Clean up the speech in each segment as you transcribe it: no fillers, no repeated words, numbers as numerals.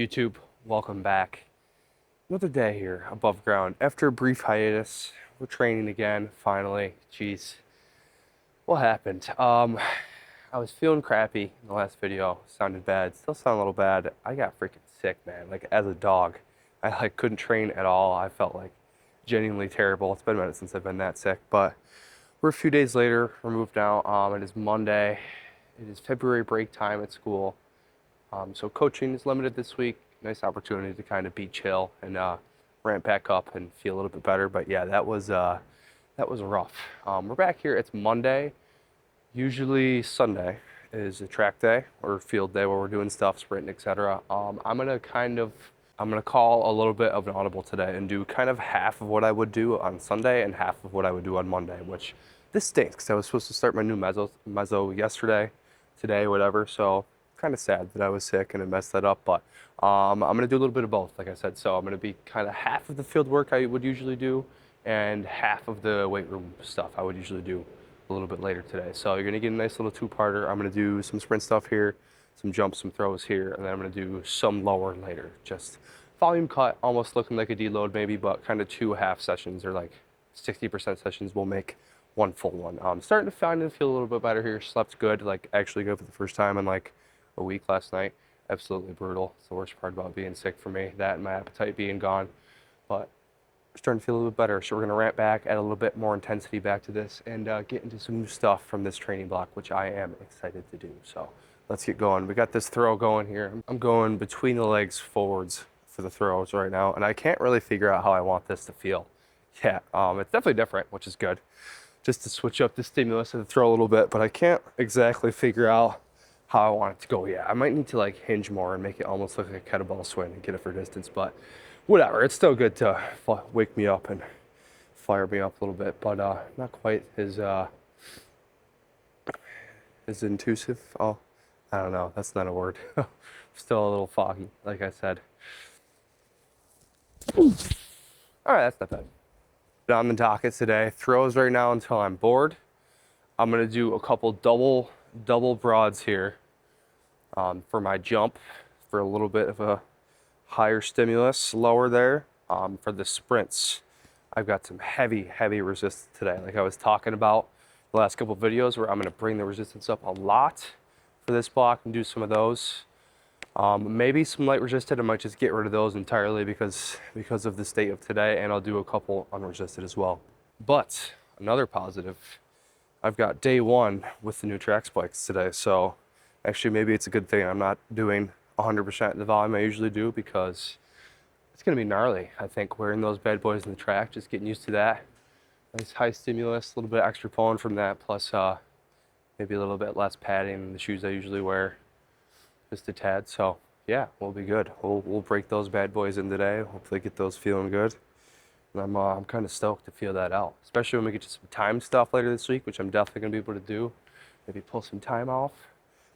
YouTube, welcome back. Another day here above ground. After a brief hiatus, we're training again, finally. Jeez, what happened? I was feeling crappy in the last video, sounded bad, still sound a little bad. I got freaking sick, man, like as a dog. I couldn't train at all. I felt like genuinely terrible. It's been a minute since I've been that sick, but we're a few days later, we're moved now. It is Monday. It is February break time at school. So coaching is limited this week. Nice opportunity to kind of be chill and ramp back up and feel a little bit better. But yeah, that was rough. We're back here. It's Monday. Usually Sunday is a track day or field day where we're doing stuff, sprinting, etc. I'm gonna call a little bit of an audible today and do kind of half of what I would do on Sunday and half of what I would do on Monday, which this stinks because I was supposed to start my new meso yesterday, today, whatever. So kind of sad that I was sick and it messed that up, but I'm gonna do a little bit of both, like I said. So I'm gonna be kind of half of the field work I would usually do and half of the weight room stuff I would usually do a little bit later today. So you're gonna get a nice little two-parter. I'm gonna do some sprint stuff here, some jumps, some throws here, and then I'm gonna do some lower later. Just volume cut, almost looking like a deload maybe, but kind of two half sessions or like 60% sessions will make one full one. Starting to find and feel a little bit better here. Slept good, like actually good for the first time in like a week last night. Absolutely brutal. It's the worst part about being sick for me, that and my appetite being gone. But we're starting to feel a little bit better. So we're gonna ramp back, add a little bit more intensity back to this, and get into some new stuff from this training block, which I am excited to do. So let's get going. We got this throw going here. I'm going between the legs forwards for the throws right now, and I can't really figure out how I want this to feel. Yeah, it's definitely different, which is good. Just to switch up the stimulus and the throw a little bit, but I can't exactly figure out how I want it to go yet. I might need to like hinge more and make it almost look like a kettlebell swing and get it for distance, but whatever. It's still good to wake me up and fire me up a little bit, but not quite as intrusive. Oh, I don't know. That's not a word. Still a little foggy, like I said. All right, that's not bad. On the docket today, throws right now until I'm bored. I'm gonna do a couple double broads here for my jump for a little bit of a higher stimulus, lower there. For the sprints, I've got some heavy resistance today, like I was talking about the last couple videos, where I'm gonna bring the resistance up a lot for this block and do some of those. Maybe some light resisted. I might just get rid of those entirely because of the state of today, and I'll do a couple unresisted as well. But another positive, I've got day one with the new track spikes today. So actually maybe it's a good thing I'm not doing 100% the volume I usually do, because it's gonna be gnarly, I think, wearing those bad boys in the track, just getting used to that. Nice high stimulus, a little bit extra pulling from that, plus maybe a little bit less padding than the shoes I usually wear. Just a tad. So yeah, we'll be good. We'll break those bad boys in today. Hopefully get those feeling good. And I'm kind of stoked to feel that out, especially when we get to some time stuff later this week, which I'm definitely gonna be able to do. Maybe pull some time off.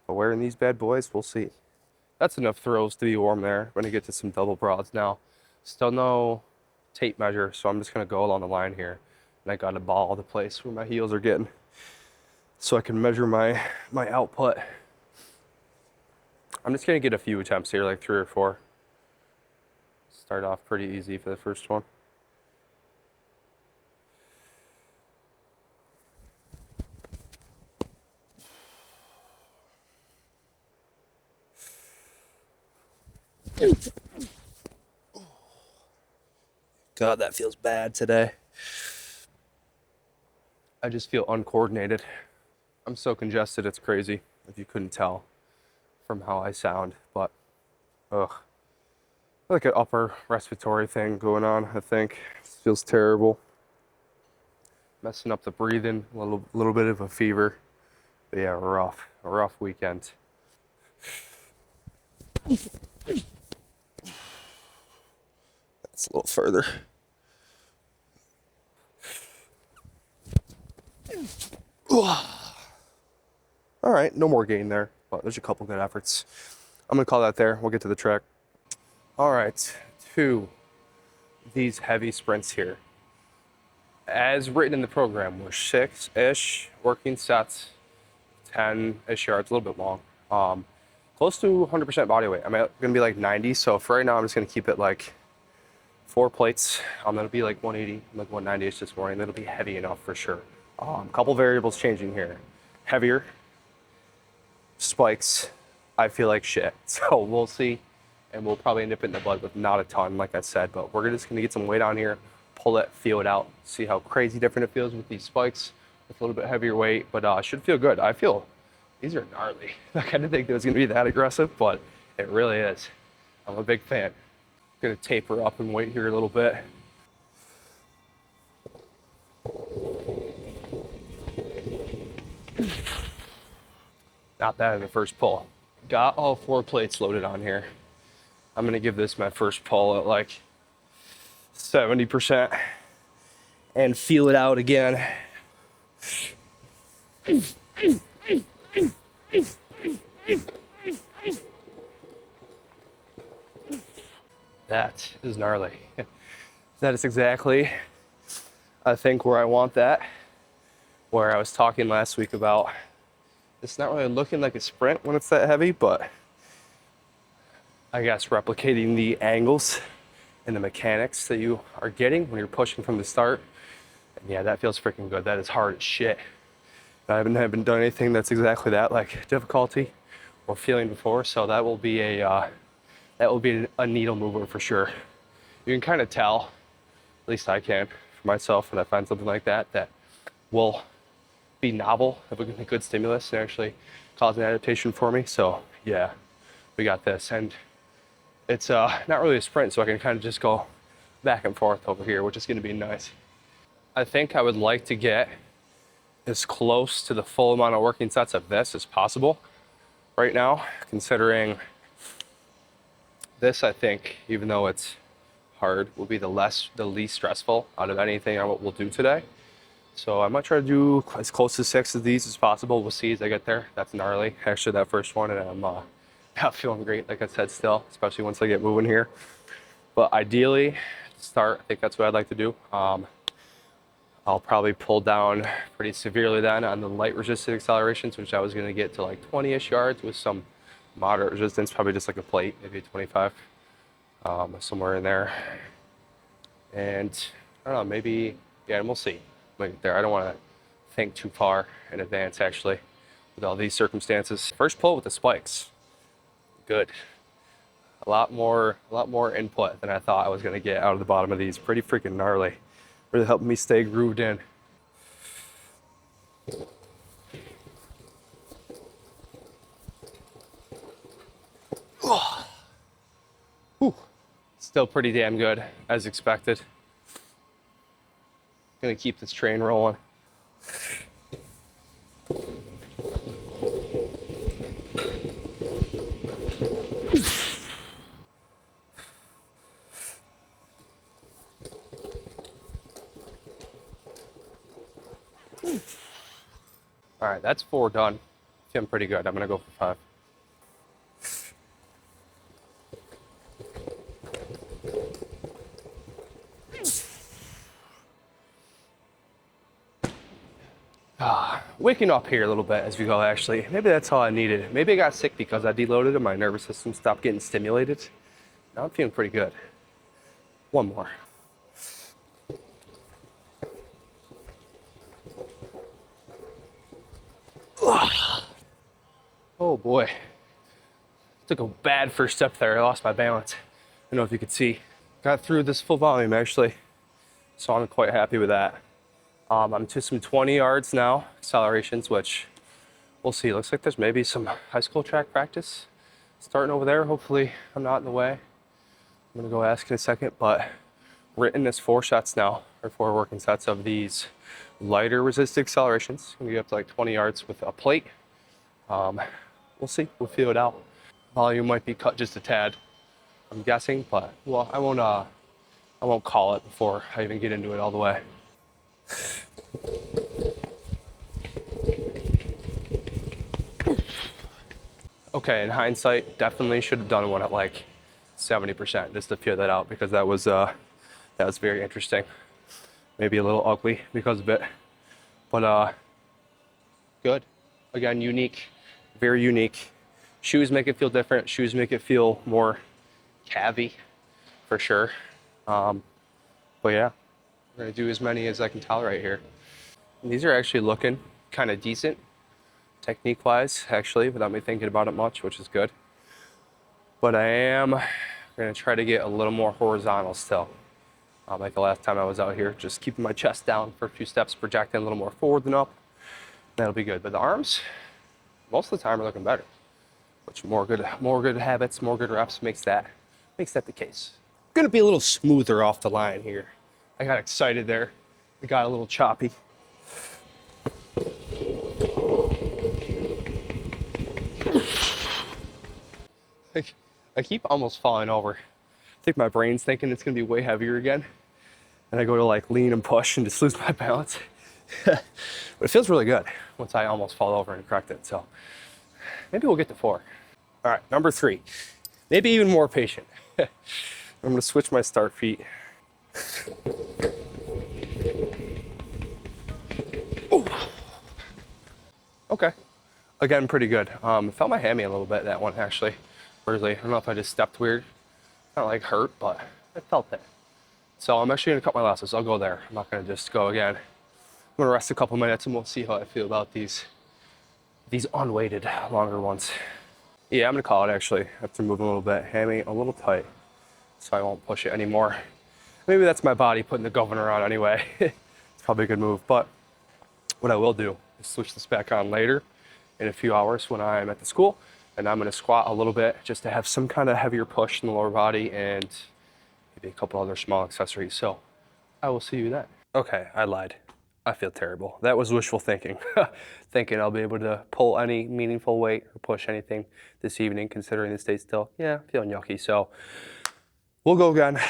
But wearing these bad boys, we'll see. That's enough throws to be warm there. We're gonna get to some double broads now. Still no tape measure, so I'm just gonna go along the line here. And I got a ball the place where my heels are getting, so I can measure my output. I'm just gonna get a few attempts here, like 3 or 4. Start off pretty easy for the first one. God, that feels bad today. I just feel uncoordinated. I'm so congested, it's crazy, if you couldn't tell from how I sound, but ugh. Like an upper respiratory thing going on, I think. It feels terrible. Messing up the breathing, a little bit of a fever. But yeah, a rough weekend. That's a little further. All right, no more gain there, but there's a couple good efforts. I'm gonna call that there. We'll get to the track. All right, 2 these heavy sprints here. As written in the program, we're 6-ish working sets, 10-ish yards, a little bit long. close to 100% body weight. I'm gonna be like 90. So for right now, I'm just gonna keep it like 4 plates. That'll be like 180, like 190ish this morning. That'll be heavy enough for sure. Couple variables changing here. Heavier spikes. I feel like shit. So we'll see. And we'll probably nip it in the bud with not a ton, like I said, but we're just gonna get some weight on here, pull it, feel it out, see how crazy different it feels with these spikes, with a little bit heavier weight, but should feel good. I feel these are gnarly. Like I didn't think it was gonna be that aggressive, but it really is. I'm a big fan. Gonna taper up and wait here a little bit. Not bad in the first pull. Got all 4 plates loaded on here. I'm gonna give this my first pull at like 70% and feel it out again. That is gnarly. That is exactly, I think, where I want that. Where I was talking last week about it's not really looking like a sprint when it's that heavy, but I guess replicating the angles and the mechanics that you are getting when you're pushing from the start. And yeah, that feels freaking good. That is hard as shit. I haven't done anything that's exactly that, like difficulty or feeling before, so that will be a needle mover for sure. You can kind of tell, at least I can for myself, when I find something like that that will be novel, if we can a good stimulus and actually cause an adaptation for me. So yeah, we got this, and it's not really a sprint, so I can kind of just go back and forth over here, which is going to be nice. I think I would like to get as close to the full amount of working sets of this as possible right now, considering this, I think, even though it's hard, will be the least stressful out of anything I will do today. So I might try to do as close to 6 of these as possible. We'll see as I get there. That's gnarly, actually, that first one, and I'm not feeling great, like I said, still, especially once I get moving here. But ideally, to start, I think that's what I'd like to do. I'll probably pull down pretty severely then on the light resisted accelerations, which I was gonna get to like 20-ish yards with some moderate resistance, probably just like a plate, maybe 25, somewhere in there. And I don't know, maybe, yeah, and we'll see. Like there, I don't want to think too far in advance, actually, with all these circumstances. First pull with the spikes, good. A lot more input than I thought I was gonna get out of the bottom of these. Pretty freaking gnarly. Really helping me stay grooved in. Whew. Still pretty damn good, as expected. Gonna keep this train rolling. All right, that's 4 done. Feeling pretty good. I'm gonna go for 5. Waking up here a little bit as we go, actually. Maybe that's all I needed. Maybe I got sick because I deloaded and my nervous system stopped getting stimulated. Now I'm feeling pretty good. One more. Oh boy. Took a bad first step there. I lost my balance. I don't know if you could see. Got through this full volume, actually. So I'm quite happy with that. I'm to some 20 yards now, accelerations, which we'll see. Looks like there's maybe some high school track practice starting over there. Hopefully I'm not in the way. I'm gonna go ask in a second, but written is 4 sets now, or 4 working sets of these lighter resisted accelerations. I'm gonna get up to like 20 yards with a plate. We'll see, we'll feel it out. Volume might be cut just a tad, I'm guessing, but well, I won't call it before I even get into it all the way. Okay, in hindsight, definitely should have done one at like 70% just to feel that out, because that was very interesting. Maybe a little ugly because of it, but good. Again, unique, very unique. Shoes make it feel different. Shoes make it feel more calvy, for sure. But yeah, we're gonna do as many as I can tolerate here. And these are actually looking kind of decent, technique-wise, actually, without me thinking about it much, which is good. But I am gonna try to get a little more horizontal still. Like the last time I was out here, just keeping my chest down for a few steps, projecting a little more forward than up. That'll be good. But the arms, most of the time, are looking better. Which more good habits, more good reps makes that the case. I'm gonna be a little smoother off the line here. I got excited there. I got a little choppy. I keep almost falling over. I think my brain's thinking it's gonna be way heavier again. And I go to like lean and push and just lose my balance. But it feels really good once I almost fall over and correct it. So maybe we'll get to 4. All right, number 3. Maybe even more patient. I'm gonna switch my start feet. Ooh. Okay. Again, pretty good. Felt my hammy a little bit, that one actually. Weirdly, I don't know if I just stepped weird. Not like hurt, but I felt it. So I'm actually gonna cut my losses. I'll go there. I'm not gonna just go again. I'm gonna rest a couple minutes and we'll see how I feel about these unweighted longer ones. Yeah, I'm gonna call it actually. I have to move a little bit. Hammy a little tight, so I won't push it anymore. Maybe that's my body putting the governor on anyway. It's probably a good move, but what I will do is switch this back on later in a few hours when I'm at the school, and I'm gonna squat a little bit just to have some kind of heavier push in the lower body and maybe a couple other small accessories. So I will see you then. Okay, I lied. I feel terrible. That was wishful thinking. Thinking I'll be able to pull any meaningful weight or push anything this evening, considering the state still. Yeah, feeling yucky. So we'll go again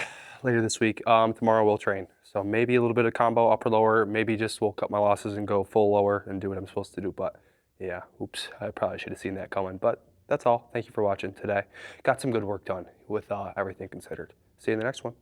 later this week. Tomorrow we'll train. So maybe a little bit of combo, upper, lower. Maybe just we'll cut my losses and go full lower and do what I'm supposed to do. But yeah, oops, I probably should have seen that coming. But that's all. Thank you for watching today. Got some good work done with everything considered. See you in the next one.